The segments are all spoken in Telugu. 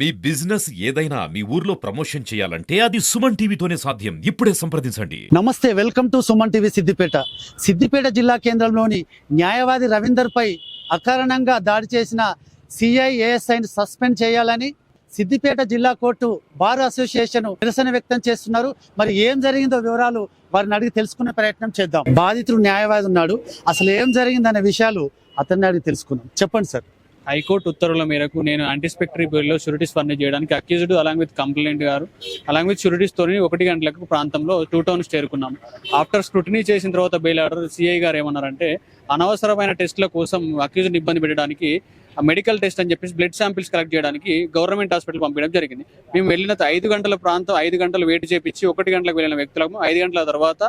మీ బిజినెస్ ఏదైనా మీ ఊర్లో ప్రమోషన్ చేయాలంటే అది సుమన్ టీవీతోనే సాధ్యం. ఇప్పుడే సంప్రదించండి. నమస్తే, welcome to Suman TV Siddipet జిల్లా కేంద్రంలోని న్యాయవాది రవీందర్ పై అకారణంగా దాడి చేసిన సిఐ ఏఎస్ఐని సస్పెండ్ చేయాలని సిద్దిపేట జిల్లా కోర్టు బార్ అసోసియేషన్ నిరసన వ్యక్తం చేస్తున్నారు. మరి ఏం జరిగిందో వివరాలు వారిని అడిగి తెలుసుకునే ప్రయత్నం చేద్దాం. బాధితుడు న్యాయవాది ఉన్నాడు, అసలు ఏం జరిగిందనే విషయాలు అతన్ని అడిగి తెలుసుకుందాం. చెప్పండి సార్. హైకోర్టు ఉత్తర్వుల మేరకు నేను యాంటిసిపేటరీ బెయిల్లో షూరిటీస్ ఫర్నిచ్ చేయడానికి అక్యూజ్డ్ అలాంగ్ విత్ కంప్లైంట్ గారు అలాంగ్ విత్ షూరిటీస్ తోని 1 గంటలకు ప్రాంతంలో 2 టౌన్స్ చేరుకున్నాం. ఆఫ్టర్ స్క్రూటినీ చేసిన తర్వాత బెయిల్ ఆర్డర్ సిఐ గారు ఏమన్నారంటే, అనవసరమైన టెస్టుల కోసం అక్యూజ్డ్ ఇబ్బంది పెట్టడానికి మెడికల్ టెస్ట్ అని చెప్పేసి బ్లడ్ శాంపిల్స్ కలెక్ట్ చేయడానికి గవర్నమెంట్ హాస్పిటల్ పంపించడం జరిగింది. మేము వెళ్ళిన 5 గంటల ప్రాంతం 5 గంటలు వెయిట్ చేపించి 1 గంటలకు వెళ్ళిన వ్యక్తులకు 5 గంటల తర్వాత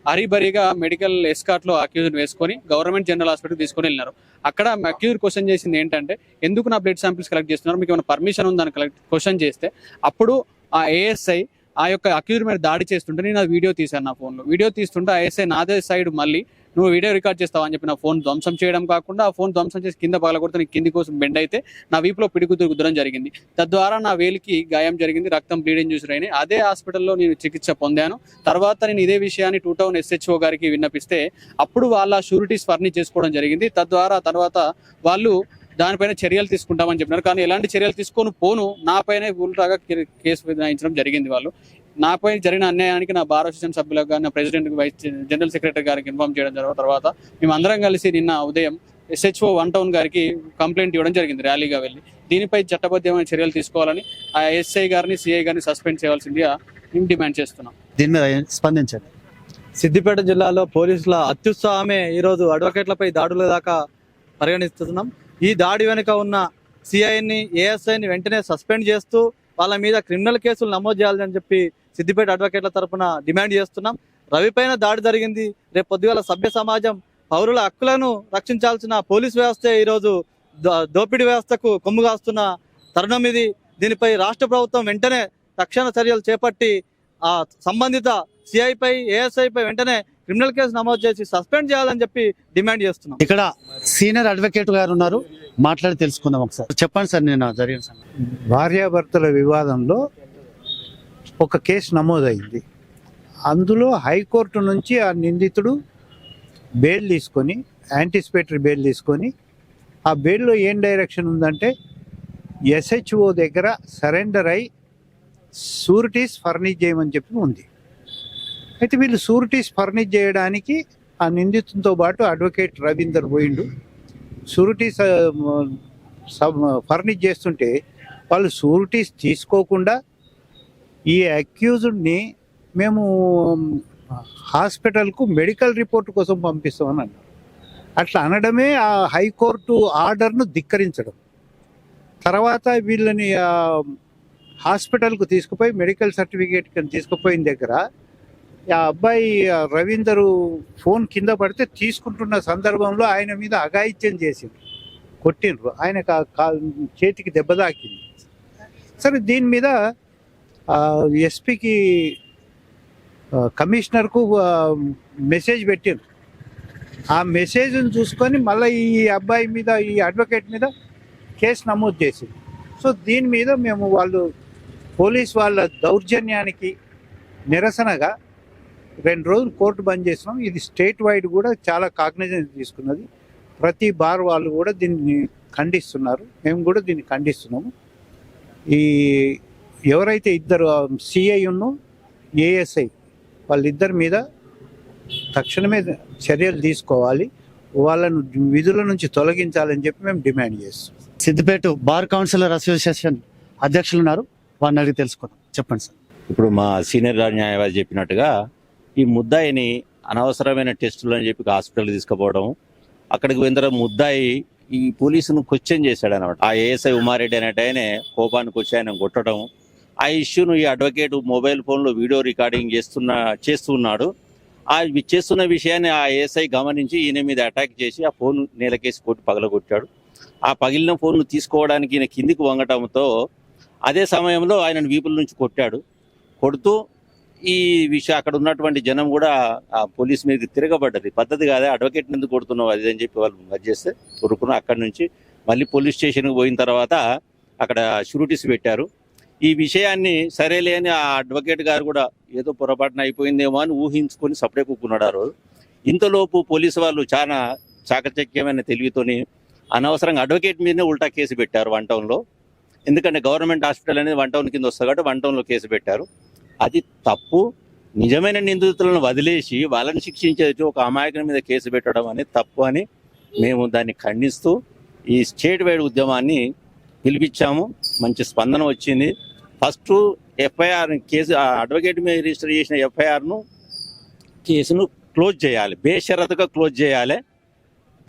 హరిబరిగా మెడికల్ ఎస్కార్ట్ లో అక్యూజ్డ్ వేసుకొని గవర్నమెంట్ జనరల్ హాస్పిటల్ తీసుకొని వెళ్ళినారు. అక్కడ అక్యూజ్డ్ క్వశ్చన్ చేసింది ఏంటంటే, ఎందుకు నా బ్లడ్ శాంపిల్స్ కలెక్ట్ చేస్తున్నారు, మీకు ఏమైనా పర్మిషన్ ఉందని క్వశ్చన్ చేస్తే, అప్పుడు ఆ ఏఎస్ఐ ఆ యొక్క అక్యూజ్డ్ మీద దాడి చేస్తుంటే నేను వీడియో తీశాను. నా ఫోన్లో వీడియో తీస్తుంటే ఆ ఏఎస్ఐ నాదే సైడ్ మళ్ళీ నువ్వు వీడియో రికార్డ్ చేస్తావు అని చెప్పి నా ఫోన్ ధ్వంసం చేయడం కాకుండా ఆ ఫోన్ ధ్వంసం చేసి కింద పగలగొడితే నీకు కింది కోసం బెండ్ అయితే నా వీపులో పిడిగుద్దురు గుద్దడం జరిగింది. తద్వారా నా వేలికి గాయం జరిగింది, రక్తం బ్లీడింగ్ చూసి అయినాయి. అదే హాస్పిటల్లో నేను చికిత్స పొందాను. తర్వాత నేను ఇదే విషయాన్ని 2 టౌన్ SHO గారికి విన్నపిస్తే అప్పుడు వాళ్ళ షూరిటీస్ ఫర్నిచ్ చేసుకోవడం జరిగింది. తద్వారా తర్వాత వాళ్ళు దానిపైన చర్యలు తీసుకుంటామని చెప్పినారు. కానీ ఎలాంటి చర్యలు తీసుకొని పోను నాపైనే ఉల్టాగా కేసు విధించడం జరిగింది. వాళ్ళు నాపై జరిగిన అన్యాయానికి నా బార్ అసోసియేషన్ సభ్యులకు కానీ నా ప్రెసిడెంట్ వైస్ జనరల్ సెక్రటరీ గారికి ఇన్ఫార్మ్ చేయడం తర్వాత మేము అందరం కలిసి నిన్న ఉదయం SHO 1 టౌన్ గారికి కంప్లైంట్ ఇవ్వడం జరిగింది ర్యాలీగా వెళ్ళి. దీనిపై చట్టబద్ధమైన చర్యలు తీసుకోవాలని ఆ SI గారిని CI గారిని సస్పెండ్ చేయవలసిందిగా మేము డిమాండ్ చేస్తున్నాం. దీని మీద స్పందించండి. సిద్దిపేట జిల్లాలో పోలీసుల అత్యుత్సాహమే ఈరోజు అడ్వకేట్లపై దాడుల దాకా పరిగణిస్తున్నాం. ఈ దాడి వెనుక ఉన్న సిఐని ఏఎస్ఐని వెంటనే సస్పెండ్ చేస్తూ వాళ్ళ మీద క్రిమినల్ కేసులు నమోదు చేయాలని చెప్పి సిద్దిపేట అడ్వకేట్ల తరఫున డిమాండ్ చేస్తున్నాం. రవి పైన దాడి జరిగింది. రేపు పొద్దుగాల సభ్య సమాజం పౌరుల హక్కులను రక్షించాల్సిన పోలీస్ వ్యవస్థే ఈరోజు దోపిడీ వ్యవస్థకు కొమ్ము కాస్తున్న తరుణం ఇది. దీనిపై రాష్ట్ర ప్రభుత్వం వెంటనే తక్షణ చర్యలు చేపట్టి ఆ సంబంధిత సిఐపై ఏఎస్ఐపై వెంటనే క్రిమినల్ కేసు నమోదు చేసి సస్పెండ్ చేయాలని చెప్పి డిమాండ్ చేస్తున్నాం. ఇక్కడ సీనియర్ అడ్వకేట్ గారు ఉన్నారు, మాట్లాడి తెలుసుకుందాం. ఒకసారి చెప్పండి సార్. నేను జరిగిన భార్యాభర్తల వివాదంలో ఒక కేసు నమోదైంది. అందులో హైకోర్టు నుంచి ఆ నిందితుడు బెయిల్ తీసుకొని యాంటిసిపేటరీ బెయిల్ తీసుకొని ఆ బెయిల్లో ఏం డైరెక్షన్ ఉందంటే SHO దగ్గర సరెండర్ అయి షూరిటీస్ ఫర్నిచ్ చేయమని చెప్పి ఉంది. అయితే వీళ్ళు షూరిటీస్ ఫర్నిచ్ చేయడానికి ఆ నిందితునితో పాటు అడ్వకేట్ రవీందర్ పోయిండు. షూరిటీస్ ఫర్నిచ్ చేస్తుంటే వాళ్ళు షూరిటీస్ తీసుకోకుండా ఈ అక్యూజ్డ్ని మేము హాస్పిటల్కు మెడికల్ రిపోర్ట్ కోసం పంపిస్తామని అన్నారు. అట్లా అనడమే ఆ హైకోర్టు ఆర్డర్ను ధిక్కరించడం. తర్వాత వీళ్ళని హాస్పిటల్కు తీసుకుపోయి మెడికల్ సర్టిఫికేట్ తీసుకుపోయిన దగ్గర ఆ అబ్బాయి రవీందరు ఫోన్ కింద పడితే తీసుకుంటున్న సందర్భంలో ఆయన మీద అఘాయిత్యం చేసింది, కొట్టిండ్రు. ఆయన చేతికి దెబ్బ తాకింది. సరే, దీని మీద ఎస్పీకి కమిషనర్కు మెసేజ్ పెట్టిండ్రు. ఆ మెసేజ్ని చూసుకొని మళ్ళీ ఈ అబ్బాయి మీద ఈ అడ్వకేట్ మీద కేసు నమోదు చేసింది. సో దీని మీద మేము పోలీస్ వాళ్ళ దౌర్జన్యానికి నిరసనగా 2 రోజులు కోర్టు బంద్ చేసినాం. ఇది స్టేట్ వైడ్ కూడా చాలా కాగ్నిజెన్స్ తీసుకున్నది. ప్రతి బార్ వాళ్ళు కూడా దీన్ని ఖండిస్తున్నారు, మేము కూడా దీన్ని ఖండిస్తున్నాము. ఈ ఎవరైతే ఇద్దరు CI ASI వాళ్ళిద్దరి మీద తక్షణమే చర్యలు తీసుకోవాలి, వాళ్ళను విధుల నుంచి తొలగించాలని చెప్పి మేము డిమాండ్ చేస్తాం. సిద్దిపేట బార్ కౌన్సిలర్ అసోసియేషన్ అధ్యక్షులు ఉన్నారు, వారిని అడిగి తెలుసుకుందాం. చెప్పండి సార్. ఇప్పుడు మా సీనియర్ న్యాయవాది చెప్పినట్టుగా ఈ ముద్దాయిని అనవసరమైన టెస్టులు అని చెప్పి హాస్పిటల్ తీసుకుపోవడం, అక్కడికి పోయిన తర్వాత ముద్దాయి ఈ పోలీసును క్వశ్చన్ చేశాడు అనమాట. ఆ ఏఎస్ఐ ఉమారెడ్డి అనేట ఆయనే కోపానికి వచ్చి ఆయన కొట్టడం, ఆ ఇష్యూను ఈ అడ్వకేట్ మొబైల్ ఫోన్లో వీడియో రికార్డింగ్ చేస్తున్నాడు. ఆ చేస్తున్న విషయాన్ని ఆ ఏఎస్ఐ గమనించి ఈయన మీద అటాక్ చేసి ఆ ఫోన్ నేలకేసి కొట్టి పగలగొట్టాడు. ఆ పగిలిన ఫోన్ను తీసుకోవడానికి ఈయన కిందికి వంగటంతో అదే సమయంలో ఆయనను వీపుల నుంచి కొడుతూ ఈ విషయం అక్కడ ఉన్నటువంటి జనం కూడా ఆ పోలీస్ మీద తిరగబడ్డది. పద్ధతి కాదా, అడ్వకేట్ ఎందుకు కొడుతున్నావు అది అని చెప్పి వాళ్ళు చేస్తే ఉరుకున్న. అక్కడి నుంచి మళ్ళీ పోలీస్ స్టేషన్కి పోయిన తర్వాత అక్కడ షూరిటీస్ పెట్టారు. ఈ విషయాన్ని సరేలే అని ఆ అడ్వకేట్ గారు కూడా ఏదో పొరపాటున అయిపోయిందేమో అని ఊహించుకొని సపడే కూకున్నాడు ఆ రోజు. ఇంతలోపు పోలీసు వాళ్ళు చాలా చాకచక్యమైన తెలివితోని అనవసరంగా అడ్వకేట్ మీదనే ఉల్టా కేసు పెట్టారు 1 టౌన్లో. ఎందుకంటే గవర్నమెంట్ హాస్పిటల్ అనేది 1 టౌన్ కింద వస్తుంది కాబట్టి 1 టౌన్లో కేసు పెట్టారు. అది తప్పు. నిజమైన నిందితులను వదిలేసి వాళ్ళని శిక్షించేది ఒక అమాయకుని మీద కేసు పెట్టడం అనేది తప్పు అని మేము దాన్ని ఖండిస్తూ ఈ స్టేట్ వైడ్ ఉద్యమాన్ని పిలిపించాము. మంచి స్పందన వచ్చింది. ఫస్ట్ ఎఫ్ఐఆర్ కేసు అడ్వకేట్ మీద రిజిస్టర్ చేసిన కేసును క్లోజ్ చేయాలి, బేషరతుగా క్లోజ్ చేయాలి.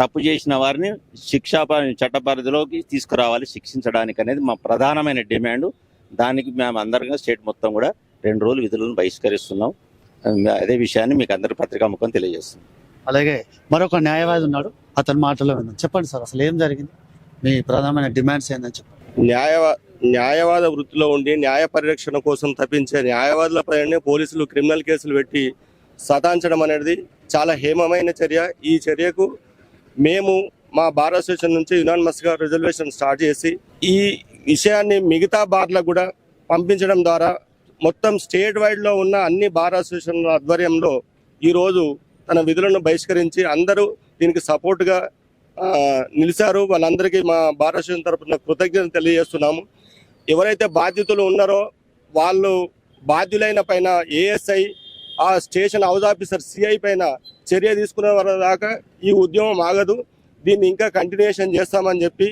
తప్పు చేసిన వారిని చట్ట పరిధిలోకి తీసుకురావాలి శిక్షించడానికి అనేది మా ప్రధానమైన డిమాండ్. దానికి మేము అందరిగా స్టేట్ మొత్తం కూడా 2 రోజులు విధులను బహిష్కరిస్తున్నాం. అదే విషయాన్ని మీకు అందరి పత్రికాముఖం తెలియజేస్తున్నాం. అలాగే మరొక న్యాయవాది ఉన్నాడు, అతని మాటలో విన్నాం. చెప్పండి సార్, అసలు ఏం జరిగింది, మీ ప్రధానమైన డిమాండ్స్ ఏందని చెప్పండి. న్యాయవాద వృత్తిలో ఉండి న్యాయ పరిరక్షణ కోసం తప్పించే న్యాయవాదులపైనే పోలీసులు క్రిమినల్ కేసులు పెట్టి సతాంచడం అనేది చాలా హేమమైన చర్య. ఈ చర్యకు మేము మా బార్ అసోసియేషన్ నుంచి యునానిమస్గా రిజర్వేషన్ స్టార్ట్ చేసి ఈ విషయాన్ని మిగతా బార్లకు కూడా పంపించడం ద్వారా మొత్తం స్టేట్ వైడ్లో ఉన్న అన్ని బార్ అసోసియేషన్ల ఆధ్వర్యంలో ఈరోజు తన విధులను బహిష్కరించి అందరూ దీనికి సపోర్ట్గా నిలిచారు. వాళ్ళందరికీ మా బార్ అసోసియేషన్ తరఫున కృతజ్ఞతలు తెలియజేస్తున్నాము. ఎవరైతే బాధితులు ఉన్నారో వాళ్ళు బాధ్యులైన పైన ఏఎస్ఐ, ఆ స్టేషన్ హౌస్ ఆఫీసర్ సిఐ పైన చర్య తీసుకునే వరకు దాకా ఈ ఉద్యమం ఆగదు. దీన్ని ఇంకా కంటిన్యూషన్ చేస్తామని చెప్పి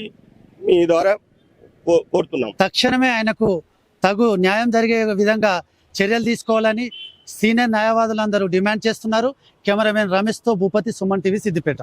మీ ద్వారా కోరుతున్నాం. తక్షణమే ఆయనకు తగు న్యాయం జరిగే విధంగా చర్యలు తీసుకోవాలని సీనియర్ న్యాయవాదులందరూ డిమాండ్ చేస్తున్నారు. కెమెరామెన్ రమేష్తో భూపతి, సుమన్ టీవీ, సిద్దిపేట.